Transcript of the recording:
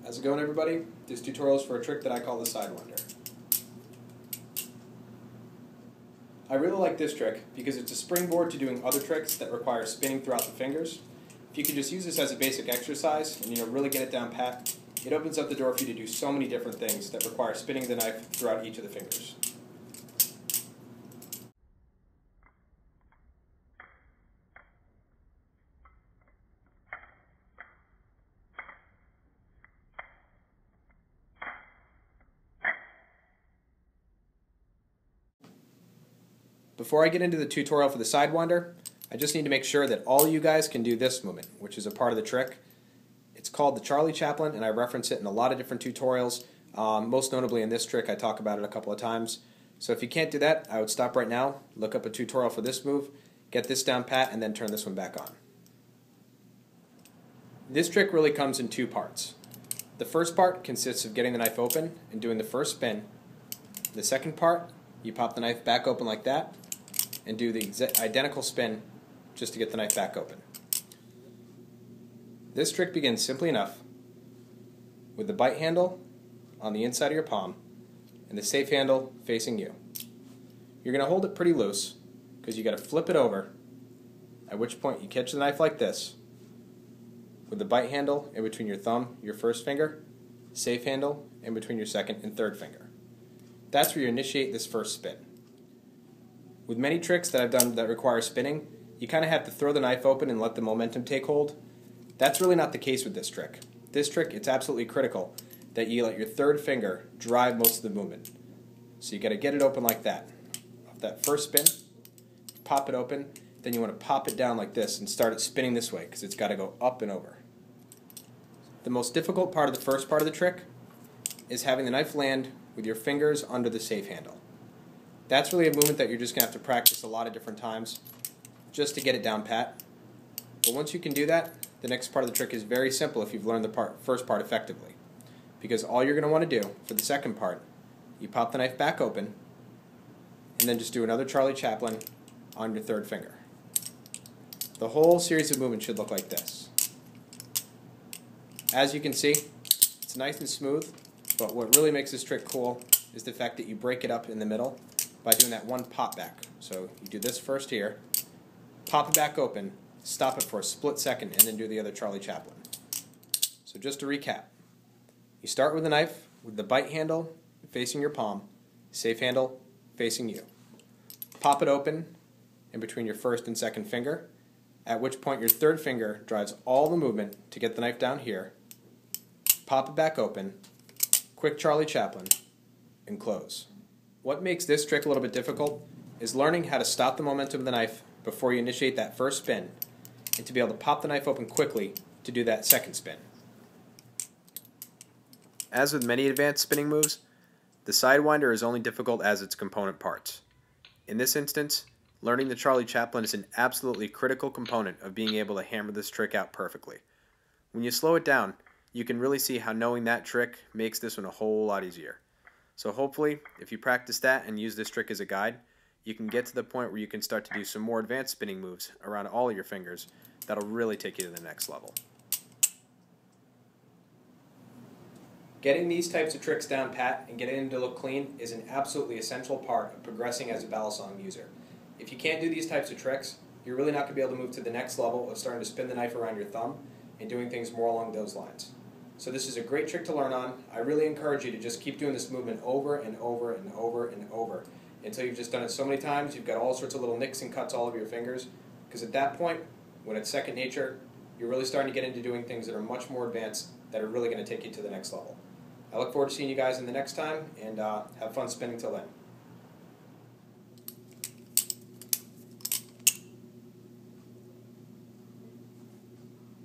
How's it going, everybody? This tutorial is for a trick that I call the Sidewinder. I really like this trick because it's a springboard to doing other tricks that require spinning throughout the fingers. If you could just use this as a basic exercise and really get it down pat, it opens up the door for you to do so many different things that require spinning the knife throughout each of the fingers. Before I get into the tutorial for the Sidewinder, I just need to make sure that all you guys can do this movement, which is a part of the trick. It's called the Charlie Chaplin, and I reference it in a lot of different tutorials. Most notably in this trick, I talk about it a couple of times. So if you can't do that, I would stop right now, look up a tutorial for this move, get this down pat, and then turn this one back on. This trick really comes in two parts. The first part consists of getting the knife open and doing the first spin. The second part, you pop the knife back open like that, and do the identical spin just to get the knife back open. This trick begins simply enough with the bite handle on the inside of your palm and the safe handle facing you. You're going to hold it pretty loose because you got to flip it over, at which point you catch the knife like this with the bite handle in between your thumb, your first finger, safe handle in between your second and third finger. That's where you initiate this first spin. With many tricks that I've done that require spinning, you kind of have to throw the knife open and let the momentum take hold. That's really not the case with this trick. This trick, it's absolutely critical that you let your third finger drive most of the movement. So you got to get it open like that. Off that first spin, pop it open, then you want to pop it down like this and start it spinning this way because it's got to go up and over. The most difficult part of the first part of the trick is having the knife land with your fingers under the safe handle. That's really a movement that you're just going to have to practice a lot of different times just to get it down pat. But once you can do that, the next part of the trick is very simple if you've learned the first part effectively. Because all you're going to want to do for the second part, you pop the knife back open and then just do another Charlie Chaplin on your third finger. The whole series of movements should look like this. As you can see, it's nice and smooth, but what really makes this trick cool is the fact that you break it up in the middle by doing that one pop back. So you do this first here, pop it back open, stop it for a split second, and then do the other Charlie Chaplin. So just to recap, you start with the knife with the bite handle facing your palm, safe handle facing you. Pop it open in between your first and second finger, at which point your third finger drives all the movement to get the knife down here, pop it back open, quick Charlie Chaplin, and close. What makes this trick a little bit difficult is learning how to stop the momentum of the knife before you initiate that first spin and to be able to pop the knife open quickly to do that second spin. As with many advanced spinning moves, the Sidewinder is only difficult as its component parts. In this instance, learning the Charlie Chaplin is an absolutely critical component of being able to hammer this trick out perfectly. When you slow it down, you can really see how knowing that trick makes this one a whole lot easier. So hopefully, if you practice that and use this trick as a guide, you can get to the point where you can start to do some more advanced spinning moves around all of your fingers that'll really take you to the next level. Getting these types of tricks down pat and getting them to look clean is an absolutely essential part of progressing as a balisong user. If you can't do these types of tricks, you're really not going to be able to move to the next level of starting to spin the knife around your thumb and doing things more along those lines. So this is a great trick to learn on. I really encourage you to just keep doing this movement over and over and over and over until you've just done it so many times you've got all sorts of little nicks and cuts all over your fingers, because at that point, when it's second nature, you're really starting to get into doing things that are much more advanced that are really going to take you to the next level. I look forward to seeing you guys in the next time, and have fun spinning till then.